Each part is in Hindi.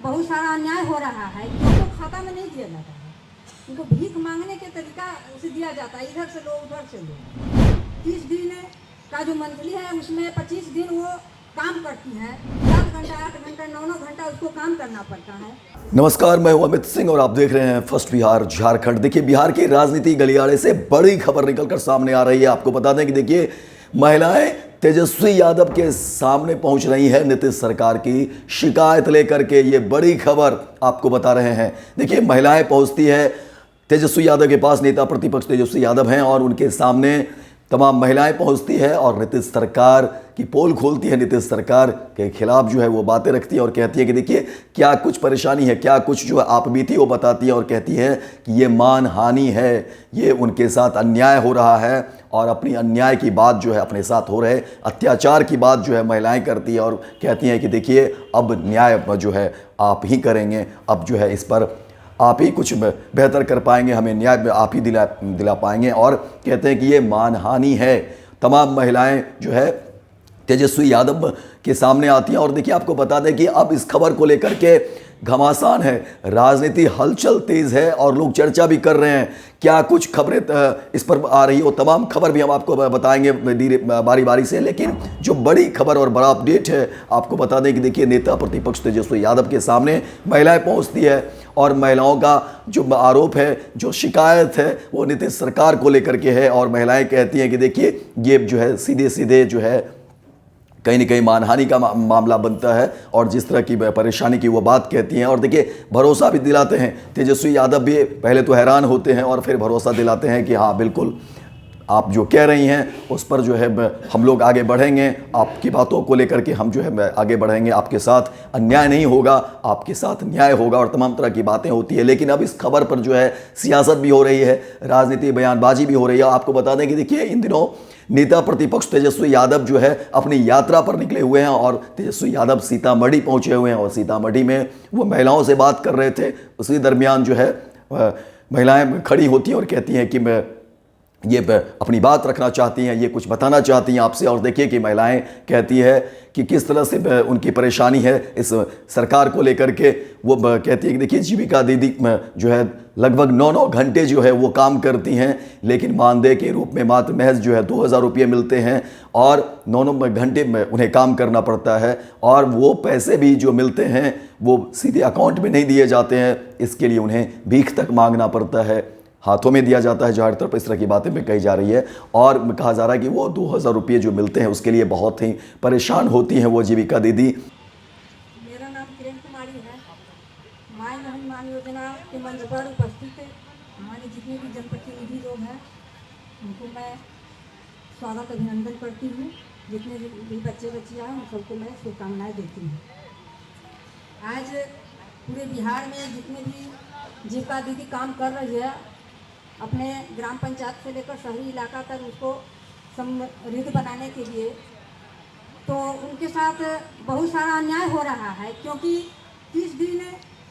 बहुत सारा अन्याय हो रहा है, उनको खाता में नहीं दिया जाता है, उनको भीख मांगने के तरीका से दिया जाता है, इधर से लो उधर से लो। 30 दिन का जो मंथली है उसमें 25 दिन वो काम करती है, 7 घंटा 8 घंटा 9 घंटा उसको काम करना पड़ता है। नमस्कार, मैं हूं अमित सिंह और आप देख रहे हैं फर्स्ट बिहार झारखंड। देखिए, बिहार की राजनीति गलियारे से बड़ी खबर निकलकर सामने आ रही है। आपको बता दें कि देखिए, महिलाएं तेजस्वी यादव के सामने पहुंच रही है नीतीश सरकार की शिकायत लेकर के। ये बड़ी खबर आपको बता रहे हैं। देखिए, महिलाएं पहुंचती है तेजस्वी यादव के पास, नेता प्रतिपक्ष तेजस्वी यादव हैं और उनके सामने तमाम महिलाएं पहुंचती है और नीतीश सरकार की पोल खोलती है। नीतीश सरकार के खिलाफ जो है वो बातें रखती है और कहती है कि देखिए क्या कुछ परेशानी है, क्या कुछ जो आप बीती वो बताती है और कहती है कि ये मानहानि है, ये उनके साथ अन्याय हो रहा है और अपनी अन्याय की बात जो है, अपने साथ हो रहे अत्याचार की बात जो है महिलाएं करती है और कहती हैं कि देखिए अब न्याय जो है आप ही करेंगे, अब जो है इस पर आप ही कुछ बेहतर कर पाएंगे, हमें न्याय आप ही दिला पाएंगे। और कहते हैं कि ये मानहानि है। तमाम महिलाएं जो है तेजस्वी यादव के सामने आती हैं और देखिए, आपको बता दें कि अब इस खबर को लेकर के घमासान है, राजनीति हलचल तेज है और लोग चर्चा भी कर रहे हैं। क्या कुछ खबरें इस पर आ रही हो, तमाम खबर भी हम आपको बताएंगे बारी बारी से। लेकिन जो बड़ी खबर और बड़ा अपडेट है, आपको बता दें कि देखिए, नेता प्रतिपक्ष तेजस्वी यादव के सामने महिलाएं पहुंचती है और महिलाओं का जो आरोप है, जो शिकायत है, वो नीतीश सरकार को लेकर के है। और महिलाएं कहती हैं कि देखिए ये जो है सीधे सीधे जो है कहीं ना कहीं मानहानि का मामला बनता है और जिस तरह की परेशानी की वो बात कहती हैं। और देखिए, भरोसा भी दिलाते हैं। तेजस्वी यादव भी पहले तो हैरान होते हैं और फिर भरोसा दिलाते हैं कि हाँ बिल्कुल आप जो कह रही हैं उस पर जो है हम लोग आगे बढ़ेंगे, आपकी बातों को लेकर के हम जो है आगे बढ़ेंगे, आपके साथ अन्याय नहीं होगा, आपके साथ न्याय होगा और तमाम तरह की बातें होती है। लेकिन अब इस खबर पर जो है सियासत भी हो रही है, राजनीति बयानबाजी भी हो रही है। आपको बता दें कि देखिए, इन दिनों नेता प्रतिपक्ष तेजस्वी यादव जो है अपनी यात्रा पर निकले हुए हैं और तेजस्वी यादव सीतामढ़ी पहुंचे हुए हैं और सीतामढ़ी में वो महिलाओं से बात कर रहे थे। उसी दरमियान जो है महिलाएं खड़ी होती हैं और कहती हैं कि मैं ये अपनी बात रखना चाहती हैं, ये कुछ बताना चाहती हैं आपसे। और देखिए कि महिलाएं कहती है कि किस तरह से उनकी परेशानी है इस सरकार को लेकर के। वो कहती है कि देखिए, जीविका दीदी जो है लगभग 9 घंटे जो है वो काम करती हैं, लेकिन मानदेय के रूप में मात्र महज जो है 2000 रुपये मिलते हैं और 9 घंटे में उन्हें काम करना पड़ता है और वो पैसे भी जो मिलते हैं वो सीधे अकाउंट में नहीं दिए जाते हैं। इसके लिए उन्हें भीख तक मांगना पड़ता है, हाथों में दिया जाता है जो हर तरफ इस तरह की बातें भी कही जा रही है। और कहा जा रहा है कि वो 2000 रुपये जो मिलते हैं उसके लिए बहुत ही परेशान होती हैं वो जीविका दीदी। मेरा नाम किरण कुमारी है। माय महिमान योजना के मंच पर उपस्थित हमारे जितने भी जनप्रतिनिधि लोग हैं उनको मैं स्वागत अभिनंदन करती हूँ। जितने भी बच्चे बच्चियाँ हैं उन सबको मैं शुभकामनाएँ देती हूँ। आज पूरे बिहार में जितने भी जीविका दीदी काम कर रही है, अपने ग्राम पंचायत से लेकर शहरी इलाका तक उसको समृद्ध बनाने के लिए, तो उनके साथ बहुत सारा अन्याय हो रहा है। क्योंकि 30 दिन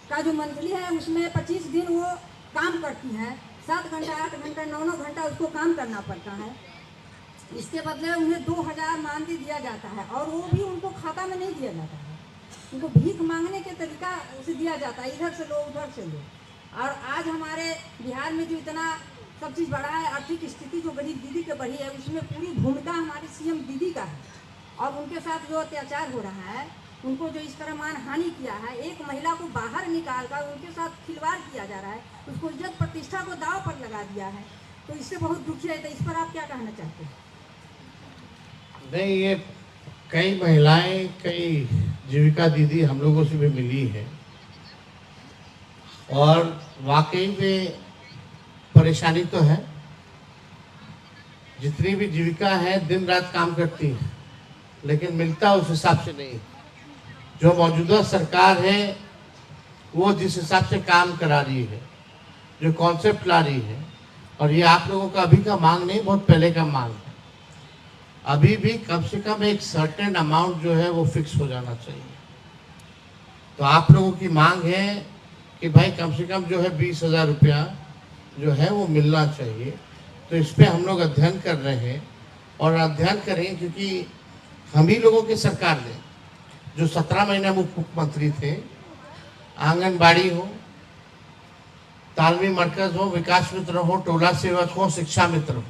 का जो मंथली है उसमें 25 दिन वो काम करती हैं, 7 घंटा 8 घंटा 9 घंटा उसको काम करना पड़ता है। इसके बदले उन्हें 2000 मानदेय दिया जाता है और वो भी उनको खाता में नहीं दिया जाता है, उनको भीख मांगने के तरीका से दिया जाता है, इधर से लो उधर से लो। और आज हमारे बिहार में जो इतना सब चीज़ बढ़ा है, आर्थिक स्थिति जो गरीब दीदी की बढ़ी है, उसमें पूरी भूमिका हमारी सीएम दीदी का है। और उनके साथ जो अत्याचार हो रहा है, उनको जो इस तरह मानहानि किया है, एक महिला को बाहर निकाल कर उनके साथ खिलवाड़ किया जा रहा है, उसको इज्जत प्रतिष्ठा को दाव पर लगा दिया है, तो इससे बहुत दुखी है। तो इस पर आप क्या कहना चाहते हैं? नहीं, ये कई महिलाएं, कई जीविका दीदी हम लोगों से भी मिली है और वाकई में परेशानी तो है। जितनी भी जीविका है दिन रात काम करती है, लेकिन मिलता उस हिसाब से नहीं। जो मौजूदा सरकार है वो जिस हिसाब से काम करा रही है, जो कॉन्सेप्ट ला रही है, और ये आप लोगों का अभी का मांग नहीं, बहुत पहले का मांग है। अभी भी कम से कम एक सर्टेन अमाउंट जो है वो फिक्स हो जाना चाहिए। तो आप लोगों की मांग है कि भाई कम से कम जो है 20,000 रुपया जो है वो मिलना चाहिए। तो इस पे हम लोग अध्ययन कर रहे हैं और अध्ययन करें, क्योंकि हम ही लोगों की सरकार ने, जो 17 महीने मुख्यमंत्री थे, आंगनबाड़ी हो, तालमी मरकज हो, विकास मित्र हो, टोला सेवक हो, शिक्षा मित्र हो,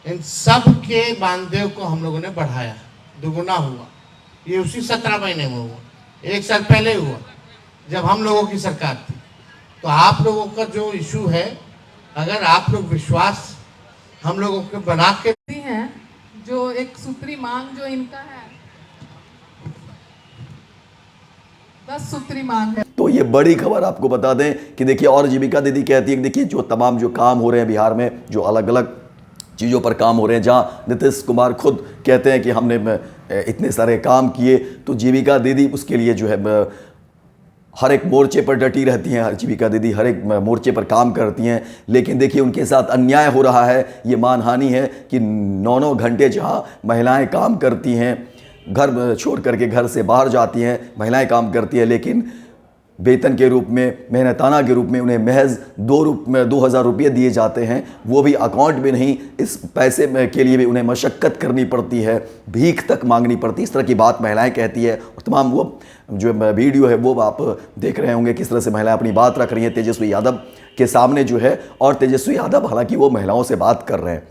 इन सब के मानदेय को हम लोगों ने बढ़ाया, दुगुना हुआ। ये उसी 17 महीने में हुआ, 1 साल पहले हुआ जब हम लोगों की सरकार थी। तो आप लोगों का जो इशू है, अगर आप लोग विश्वास हम लोगों के बना के हैं, जो एक सूत्री मांग जो इनका है 10 सूत्री मांग है। तो ये बड़ी खबर आपको बता दें कि देखिए, और जीविका दीदी कहती है कि देखिए जो तमाम जो काम हो रहे हैं बिहार में, जो अलग अलग चीज़ों पर काम हो रहे हैं, जहाँ नीतीश कुमार खुद कहते हैं कि हमने इतने सारे काम किए, तो जीविका दीदी उसके लिए जो है हर एक मोर्चे पर डटी रहती हैं। जीविका दीदी हर एक मोर्चे पर काम करती हैं, लेकिन देखिए उनके साथ अन्याय हो रहा है, ये मानहानि है कि 9-9 घंटे जहाँ महिलाएं काम करती हैं, घर छोड़ करके घर से बाहर जाती हैं, महिलाएं काम करती हैं, लेकिन वेतन के रूप में, मेहनताना के रूप में उन्हें महज 2,000 रुपये दिए जाते हैं, वो भी अकाउंट में नहीं। इस पैसे के लिए भी उन्हें मशक्क़त करनी पड़ती है, भीख तक मांगनी पड़ती है। इस तरह की बात महिलाएं कहती है, और तमाम वो जो वीडियो है वो आप देख रहे होंगे किस तरह से महिलाएं अपनी बात रख रही हैं तेजस्वी यादव के सामने जो है। और तेजस्वी यादव हालांकि वो महिलाओं से बात कर रहे हैं।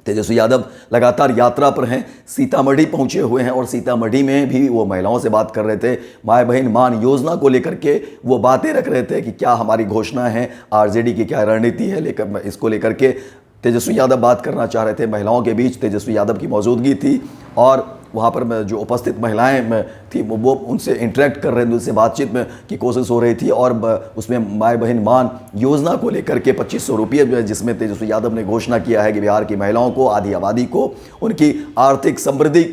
तेजस्वी यादव लगातार यात्रा पर हैं, सीतामढ़ी पहुंचे हुए हैं, और सीतामढ़ी में भी वो महिलाओं से बात कर रहे थे। माय बहन मान योजना को लेकर के वो बातें रख रहे थे कि क्या हमारी घोषणा है, आरजेडी की क्या रणनीति है, लेकर इसको लेकर के तेजस्वी यादव बात करना चाह रहे थे। महिलाओं के बीच तेजस्वी यादव की मौजूदगी थी, और वहाँ पर जो उपस्थित महिलाएं थी वो उनसे इंटरेक्ट कर रहे थे, उनसे बातचीत में की कोशिश हो रही थी। और उसमें माय बहन मान योजना को लेकर के 2500 रुपये, जिसमें तेजस्वी यादव ने घोषणा किया है कि बिहार की महिलाओं को, आधी आबादी को उनकी आर्थिक समृद्धि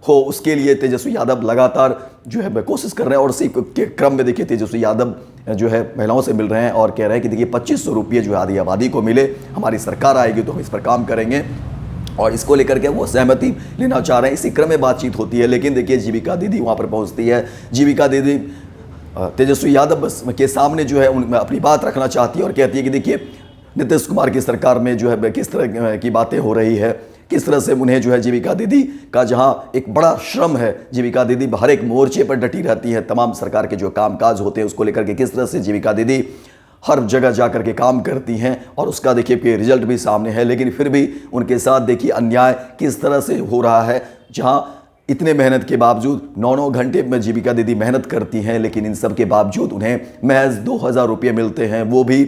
हो, उसके लिए तेजस्वी यादव लगातार जो है कोशिश कर रहे हैं। और इसी के क्रम में देखिए तेजस्वी यादव जो है महिलाओं से मिल रहे हैं और कह रहे हैं कि देखिए 2500 रुपये जो है आधी आबादी को मिले, हमारी सरकार आएगी तो हम इस पर काम करेंगे, और इसको लेकर के वो सहमति लेना चाह रहे हैं। इसी क्रम में बातचीत होती है, लेकिन देखिए जीविका दीदी वहाँ पर पहुँचती है। जीविका दीदी तेजस्वी यादव के सामने जो है उनमें अपनी बात रखना चाहती है और कहती है कि देखिए नीतीश कुमार की सरकार में जो है किस तरह की बातें हो रही है, किस तरह से उन्हें जो है जीविका दीदी का जहाँ एक बड़ा श्रम है, जीविका दीदी हर एक मोर्चे पर डटी रहती है, तमाम सरकार के जो कामकाज होते हैं उसको लेकर के किस तरह से जीविका दीदी हर जगह जा कर के काम करती हैं, और उसका देखिए कि रिजल्ट भी सामने है। लेकिन फिर भी उनके साथ देखिए अन्याय किस तरह से हो रहा है, जहाँ इतने मेहनत के बावजूद 9-9 घंटे में जीविका दीदी मेहनत करती हैं, लेकिन इन सब के बावजूद उन्हें महज 2,000 रुपये मिलते हैं, वो भी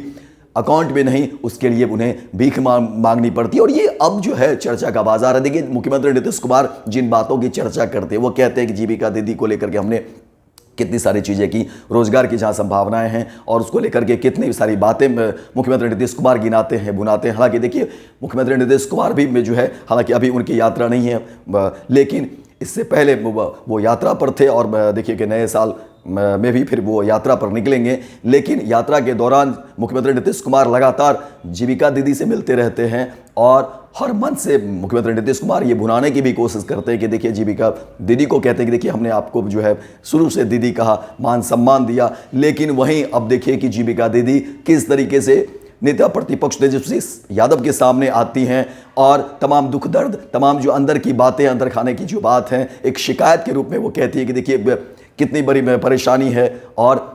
अकाउंट में नहीं, उसके लिए उन्हें भीख मांगनी पड़ती है। और ये अब जो है चर्चा का बाजार है। देखिए मुख्यमंत्री नीतीश कुमार जिन बातों की चर्चा करते हैं, वो कहते हैं कि जीविका दीदी को लेकर के हमने कितनी सारी चीज़ें की, रोजगार की जहाँ संभावनाएं हैं, और उसको लेकर के कितनी सारी बातें मुख्यमंत्री नीतीश कुमार गिनाते हैं, बुनाते हैं। हालांकि देखिए मुख्यमंत्री नीतीश कुमार भी में जो है, हालांकि अभी उनकी यात्रा नहीं है, लेकिन इससे पहले वो यात्रा पर थे, और देखिए कि नए साल में भी फिर वो यात्रा पर निकलेंगे। लेकिन यात्रा के दौरान मुख्यमंत्री नीतीश कुमार लगातार जीविका दीदी से मिलते रहते हैं, और हर मन से मुख्यमंत्री नीतीश कुमार ये भुनाने की भी कोशिश करते हैं कि देखिए जीविका दीदी को कहते हैं कि देखिए हमने आपको जो है शुरू से दीदी कहा, मान सम्मान दिया, लेकिन वहीं अब देखिए कि जीविका दीदी किस तरीके से नेता प्रतिपक्ष तेजस्वी यादव के सामने आती हैं, और तमाम दुख दर्द, तमाम जो अंदर की बातें, अंदर खाने की जो बात है, एक शिकायत के रूप में वो कहती है कि देखिए कितनी बड़ी परेशानी है, और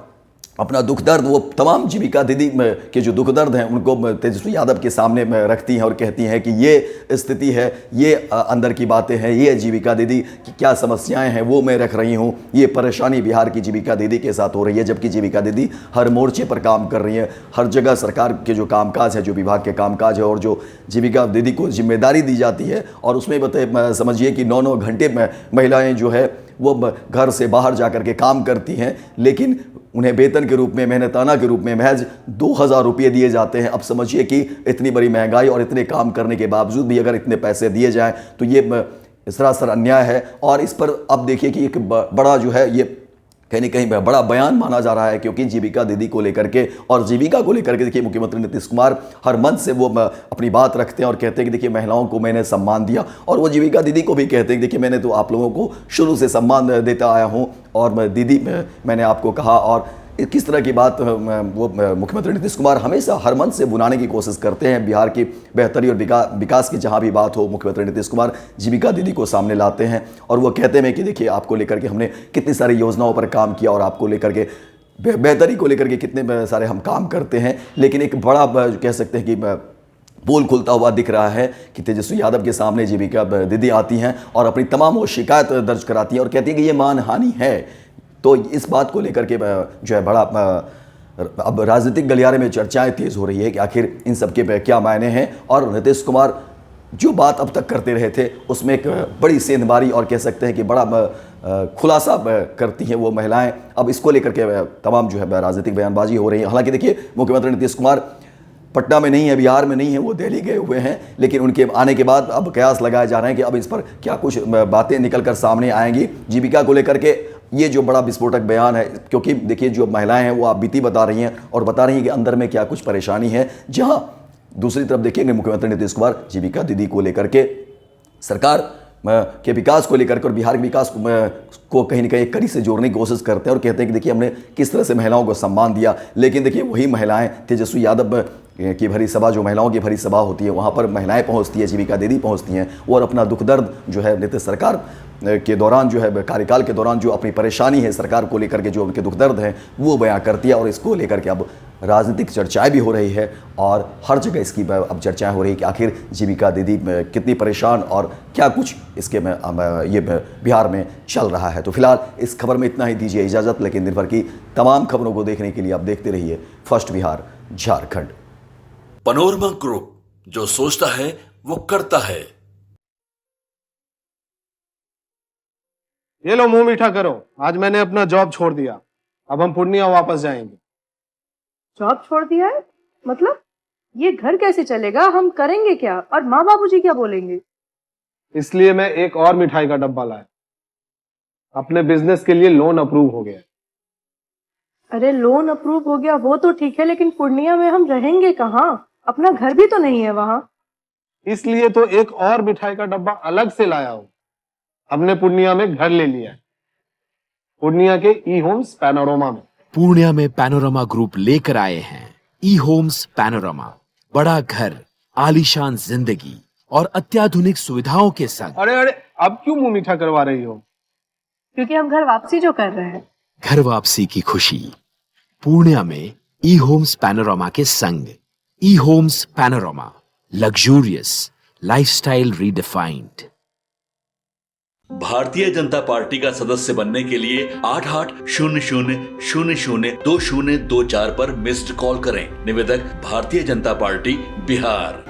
अपना दुख दर्द, वो तमाम जीविका दीदी के जो दुख दर्द हैं उनको तेजस्वी यादव के सामने रखती हैं, और कहती हैं कि ये स्थिति है, ये अंदर की बातें हैं, ये जीविका दीदी की क्या समस्याएं हैं वो मैं रख रही हूँ, ये परेशानी बिहार की जीविका दीदी के साथ हो रही है। जबकि जीविका दीदी हर मोर्चे पर काम कर रही है, हर जगह सरकार के जो कामकाज है, जो विभाग के कामकाज है, और जो जीविका दीदी को जिम्मेदारी दी जाती है, और उसमें समझिए कि 9-9 घंटे में महिलाएँ जो है वो घर से बाहर जा कर के काम करती हैं, लेकिन उन्हें वेतन के रूप में, मेहनताना के रूप में महज 2,000 रुपये दिए जाते हैं। अब समझिए कि इतनी बड़ी महंगाई और इतने काम करने के बावजूद भी अगर इतने पैसे दिए जाएं तो ये सरासर अन्याय है। और इस पर अब देखिए कि एक बड़ा जो है ये कहीं न कहीं बड़ा बयान माना जा रहा है, क्योंकि जीविका दीदी को लेकर के, और जीविका को लेकर के देखिए मुख्यमंत्री नीतीश कुमार हर मन से वो अपनी बात रखते हैं और कहते हैं कि देखिए महिलाओं को मैंने सम्मान दिया, और वो जीविका दीदी को भी कहते हैं कि देखिए मैंने तो आप लोगों को शुरू से सम्मान देता आया हूँ, और मैं दीदी मैंने आपको कहा, और किस तरह की बात वो मुख्यमंत्री नीतीश कुमार हमेशा हर मन से बुलाने की कोशिश करते हैं। बिहार की बेहतरी और विकास की जहां भी बात हो, मुख्यमंत्री नीतीश कुमार जीविका दीदी को सामने लाते हैं और वो कहते हैं कि देखिए आपको लेकर के हमने कितनी सारी योजनाओं पर काम किया और आपको लेकर के बेहतरी को लेकर के कितने सारे हम काम करते हैं। लेकिन एक बड़ा कह सकते हैं कि पोल खुलता हुआ दिख रहा है कि तेजस्वी यादव के सामने जीविका दीदी आती हैं और अपनी तमाम वो शिकायत दर्ज कराती हैं और कहती हैं कि ये मानहानि है। तो इस बात को लेकर के जो है बड़ा अब राजनीतिक गलियारे में चर्चाएं तेज हो रही है कि आखिर इन सब के क्या मायने हैं। और नीतीश कुमार जो बात अब तक करते रहे थे उसमें एक बड़ी सेंधमारी और कह सकते हैं कि बड़ा खुलासा करती हैं वो महिलाएं। अब इसको लेकर के तमाम जो है राजनीतिक बयानबाजी हो रही है। हालांकि देखिए मुख्यमंत्री नीतीश कुमार पटना में नहीं है, बिहार में नहीं है, वो दिल्ली गए हुए हैं, लेकिन उनके आने के बाद अब कयास लगाए जा रहे हैं कि अब इस पर क्या कुछ बातें निकल कर सामने आएंगी जीविका को लेकर के। ये जो बड़ा विस्फोटक बयान है, क्योंकि देखिए जो महिलाएं हैं वो आप बीती बता रही हैं और बता रही हैं कि अंदर में क्या कुछ परेशानी है। जहां दूसरी तरफ देखेंगे मुख्यमंत्री नीतीश कुमार जीविका दीदी को लेकर के सरकार के विकास को लेकर और बिहार के विकास को कहीं ना कहीं एक कड़ी से जोड़ने की कोशिश करते हैं और कहते हैं कि देखिए हमने किस तरह से महिलाओं को सम्मान दिया। लेकिन देखिए वही महिलाएं, तेजस्वी यादव की भरी सभा, जो महिलाओं की भरी सभा होती है वहाँ पर महिलाएं पहुँचती है, जीविका दीदी पहुँचती हैं और अपना दुख दर्द जो है नीतीश सरकार के दौरान जो है कार्यकाल के दौरान जो अपनी परेशानी है सरकार को लेकर के, जो उनके दुख दर्द हैं वो बयां करती है। और इसको लेकर के अब राजनीतिक चर्चाएं भी हो रही है और हर जगह इसकी अब चर्चाएं हो रही है कि आखिर जीविका दीदी कितनी परेशान और क्या कुछ इसके में ये बिहार में चल रहा है। तो फिलहाल इस खबर में इतना ही, दीजिए इजाज़त। लेकिन दिन भर की तमाम खबरों को देखने के लिए आप देखते रहिए first Bihar Jharkhand. Panorama group, जो सोचता है वो करता है। ये लो मुंह मीठा करो, आज मैंने अपना जॉब छोड़ दिया, अब हम पूर्णिया वापस जाएंगे। जॉब छोड़ दिया है? मतलब ये घर कैसे चलेगा, हम करेंगे क्या और माँ बाबूजी क्या बोलेंगे? इसलिए मैं एक और मिठाई का डब्बा लाया, अपने बिजनेस के लिए लोन अप्रूव हो गया। अरे लोन अप्रूव हो गया वो तो ठीक है, लेकिन पूर्णिया में हम रहेंगे कहाँ? अपना घर भी तो नहीं है वहां। इसलिए तो एक और मिठाई का डब्बा अलग से लाया हूं। हमने पूर्णिया में घर ले लिया है, पूर्णिया के ई होम्स पैनोरमा में। पूर्णिया में पैनोरमा ग्रुप लेकर आए हैं ई होम्स पैनोरमा। बड़ा घर, आलीशान जिंदगी और अत्याधुनिक सुविधाओं के संग। अरे अब क्यों मुंह मीठा करवा रही हो? क्योंकि हम घर वापसी जो कर रहे हैं। घर वापसी की खुशी पूर्णिया में ई होम्स पैनोरमा के संग। E homes panorama, luxurious lifestyle redefined. Bharatiya Janata party का सदस्य बनने के लिए 8800002024 पर मिस्ड कॉल करें। निवेदक भारतीय जनता पार्टी बिहार।